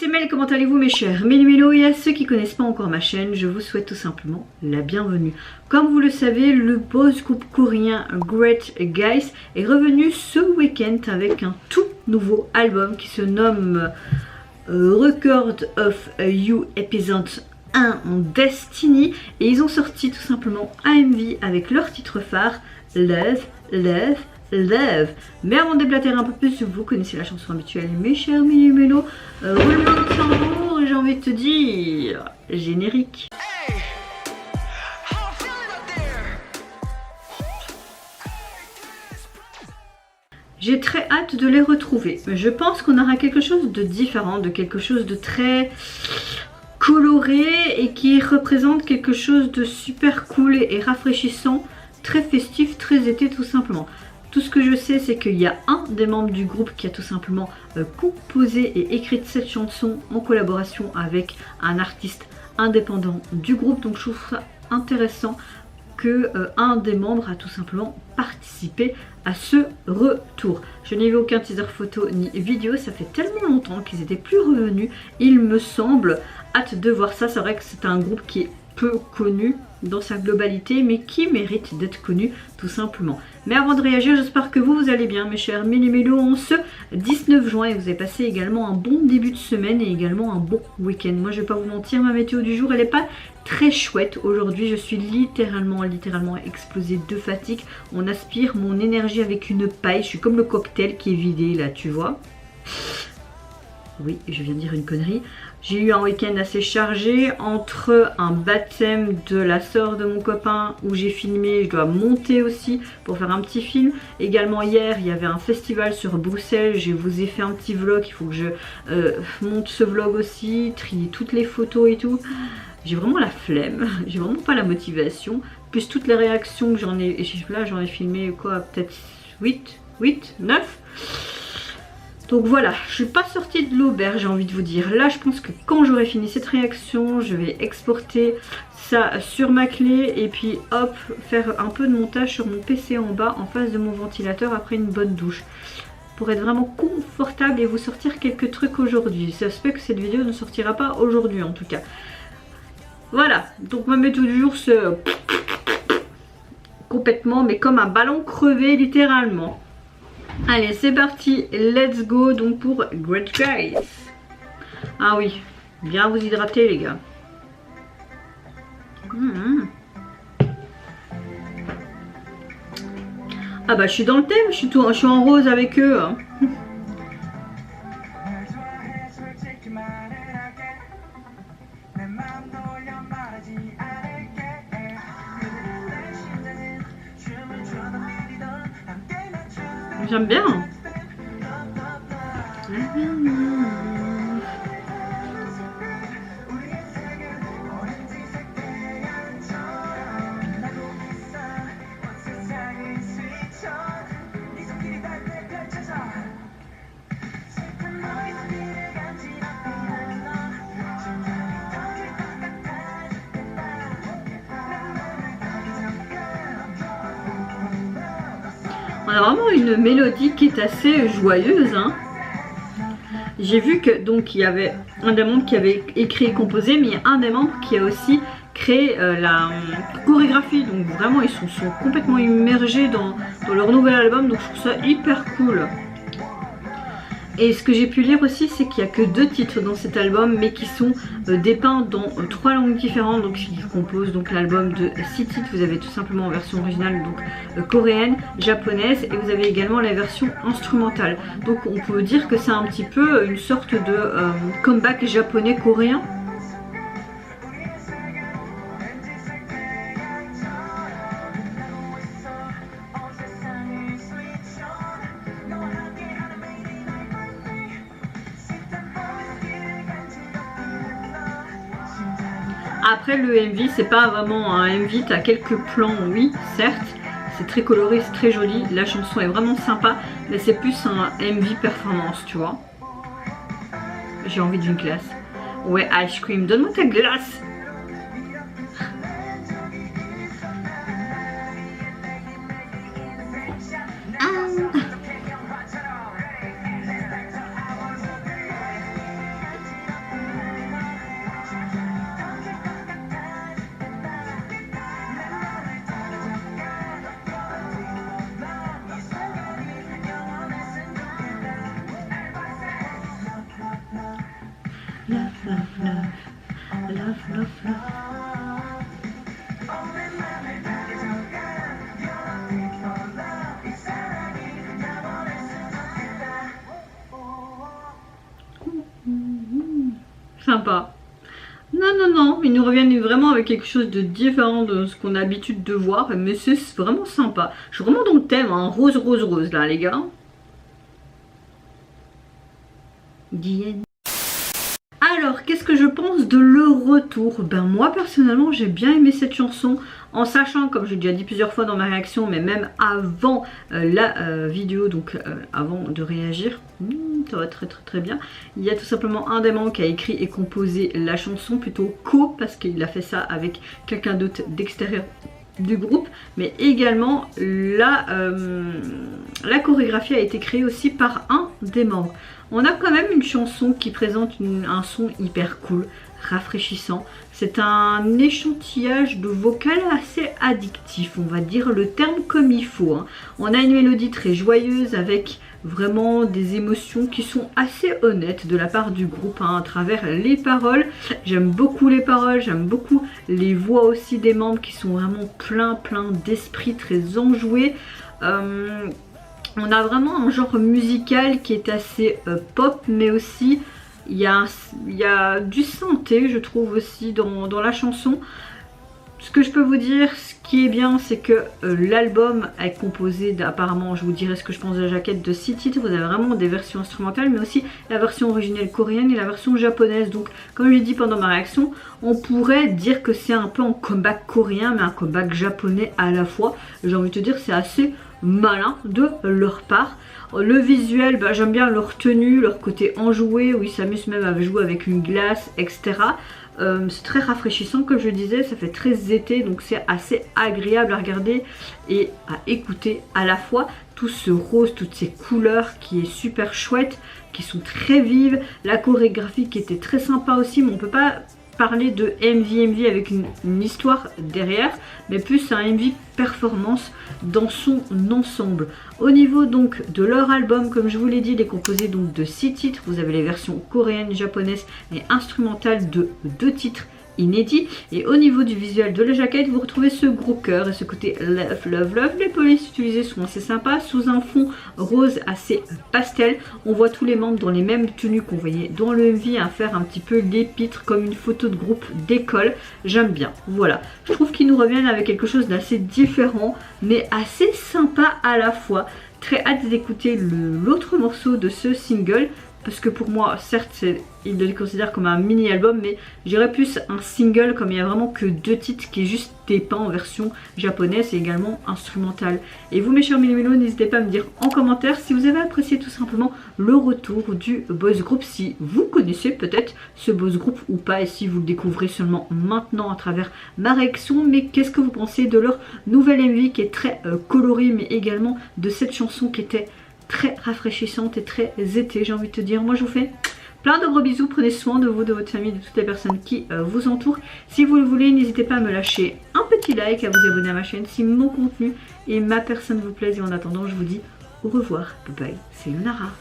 c'est Mel, comment allez-vous mes chers Méli-Mélo, et à ceux qui connaissent pas encore ma chaîne, je vous souhaite tout simplement la bienvenue. Comme vous le savez, le boss groupe coréen Great Guys est revenu ce week-end avec un tout nouveau album qui se nomme Record of You Episode 1 Destiny, et ils ont sorti tout simplement un MV avec leur titre phare Love, Love, Love. Mais avant de déblatérer un peu plus, vous connaissez la chanson habituelle, mes chers Méli-Mélo. Roulement de tambour, et j'ai envie de te dire générique. J'ai très hâte de les retrouver. Je pense qu'on aura quelque chose de différent, de quelque chose de très coloré et qui représente quelque chose de super cool et rafraîchissant, très festif, très été tout simplement. Tout ce que je sais, c'est qu'il y a un des membres du groupe qui a tout simplement composé et écrit cette chanson en collaboration avec un artiste indépendant du groupe. Donc je trouve ça intéressant que un des membres a tout simplement participé à ce retour. Je n'ai vu aucun teaser photo ni vidéo, ça fait tellement longtemps qu'ils étaient plus revenus, il me semble. Hâte de voir ça. C'est vrai que c'est un groupe qui est peu connu dans sa globalité, mais qui mérite d'être connu tout simplement. Mais avant de réagir, j'espère que vous allez bien mes chers Méli-Mélo en ce 19 juin, et vous avez passé également un bon début de semaine et également un bon week-end. Moi je vais pas vous mentir, ma météo du jour elle est pas très chouette aujourd'hui. Je suis littéralement explosée de fatigue. On aspire mon énergie avec une paille, je suis comme le cocktail qui est vidé là, tu vois. Oui, je viens de dire une connerie. J'ai eu un week-end assez chargé entre un baptême de la sœur de mon copain où j'ai filmé, je dois monter aussi pour faire un petit film. Également hier, il y avait un festival sur Bruxelles, je vous ai fait un petit vlog, il faut que je monte ce vlog aussi, trier toutes les photos et tout. J'ai vraiment la flemme, j'ai vraiment pas la motivation. Plus toutes les réactions que j'en ai, et là j'en ai filmé quoi, peut-être 8, 9. Donc voilà, je suis pas sortie de l'auberge, j'ai envie de vous dire. Là, je pense que quand j'aurai fini cette réaction, je vais exporter ça sur ma clé et puis hop, faire un peu de montage sur mon PC en bas, en face de mon ventilateur après une bonne douche. Pour être vraiment confortable et vous sortir quelques trucs aujourd'hui. Ça se fait que cette vidéo ne sortira pas aujourd'hui en tout cas. Voilà, donc ma méthode du jour c'est complètement, mais comme un ballon crevé littéralement. Allez, c'est parti, let's go donc pour Great Guys. Ah oui, bien vous hydrater les gars. Ah bah je suis dans le thème, je suis en rose avec eux. Hein. J'aime bien. On a vraiment une mélodie qui est assez joyeuse. Hein. J'ai vu que donc il y avait un des membres qui avait écrit et composé, mais il y a un des membres qui a aussi créé la chorégraphie. Donc vraiment ils sont complètement immergés dans leur nouvel album. Donc je trouve ça hyper cool. Et ce que j'ai pu lire aussi, c'est qu'il n'y a que 2 titres dans cet album, mais qui sont dépeints dans 3 langues différentes. Donc qui composent donc l'album de 6 titres. Vous avez tout simplement en version originale, donc coréenne, japonaise, et vous avez également la version instrumentale. Donc on peut dire que c'est un petit peu une sorte de comeback japonais-coréen. Après le MV, c'est pas vraiment un MV, t'as quelques plans, oui, certes, c'est très coloré, c'est très joli, la chanson est vraiment sympa, mais c'est plus un MV performance, tu vois. J'ai envie d'une glace. Ouais, ice cream, donne-moi ta glace. love, love, love, love, love. Sympa. Non, non, non, ils nous reviennent vraiment avec quelque chose de différent de ce qu'on a l'habitude de voir, mais c'est vraiment sympa. Je suis vraiment dans le thème, hein, rose, rose, rose, là, les gars. Diane. Alors, qu'est-ce que je pense de Le Retour? Ben moi, personnellement, j'ai bien aimé cette chanson, en sachant, comme j'ai déjà dit plusieurs fois dans ma réaction, mais même avant la vidéo, donc avant de réagir, ça va très très très bien. Il y a tout simplement un des membres qui a écrit et composé la chanson, plutôt parce qu'il a fait ça avec quelqu'un d'autre d'extérieur du groupe, mais également la chorégraphie a été créée aussi par un des membres. On a quand même une chanson qui présente un son hyper cool, rafraîchissant. C'est un échantillage de vocal assez addictif, on va dire le terme comme il faut, hein. On a une mélodie très joyeuse avec vraiment des émotions qui sont assez honnêtes de la part du groupe, hein, à travers les paroles. J'aime beaucoup les paroles, j'aime beaucoup les voix aussi des membres qui sont vraiment plein d'esprit, très enjoués. On a vraiment un genre musical qui est assez pop, mais aussi il y a du synthé, je trouve aussi dans la chanson. Ce que je peux vous dire, ce qui est bien, c'est que l'album est composé apparemment, je vous dirai ce que je pense de la jaquette, de 6 titres. Vous avez vraiment des versions instrumentales, mais aussi la version originelle coréenne et la version japonaise. Donc, comme je l'ai dit pendant ma réaction, on pourrait dire que c'est un peu un comeback coréen, mais un comeback japonais à la fois. J'ai envie de te dire, c'est assez malin de leur part. Le visuel, bah, j'aime bien leur tenue, leur côté enjoué, où ils s'amusent même à jouer avec une glace, etc. C'est très rafraîchissant, comme je disais, ça fait très été, donc c'est assez agréable à regarder et à écouter à la fois. Tout ce rose, toutes ces couleurs qui est super chouette, qui sont très vives, la chorégraphie qui était très sympa aussi, mais on peut pas parler de MV avec une histoire derrière, mais plus un MV performance dans son ensemble. Au niveau donc de leur album, comme je vous l'ai dit, il est composé donc de 6 titres. Vous avez les versions coréennes, japonaises et instrumentales de 2 titres inédits. Et au niveau du visuel de la jaquette, vous retrouvez ce gros cœur et ce côté love, love, love. Les polices utilisées sont assez sympas, sous un fond rose assez pastel. On voit tous les membres dans les mêmes tenues qu'on voyait dans le MV, à faire un petit peu l'épître comme une photo de groupe d'école. J'aime bien, voilà. Je trouve qu'ils nous reviennent avec quelque chose d'assez différent, mais assez sympa à la fois. Très hâte d'écouter l'autre morceau de ce single, parce que pour moi, certes, il le considère comme un mini-album, mais j'irais plus un single, comme il n'y a vraiment que 2 titres, qui est juste dépeint en version japonaise et également instrumentale. Et vous, mes chers mélos, n'hésitez pas à me dire en commentaire si vous avez apprécié tout simplement le retour du boys group, si vous connaissez peut-être ce boys group ou pas, et si vous le découvrez seulement maintenant à travers ma réaction. Mais qu'est-ce que vous pensez de leur nouvelle MV qui est très colorée, mais également de cette chanson qui était très rafraîchissante et très été, j'ai envie de te dire. Moi, je vous fais plein de gros bisous, prenez soin de vous, de votre famille, de toutes les personnes qui vous entourent. Si vous le voulez, n'hésitez pas à me lâcher un petit like, à vous abonner à ma chaîne si mon contenu et ma personne vous plaisent. Et en attendant, je vous dis au revoir, bye bye, c'est Yonara.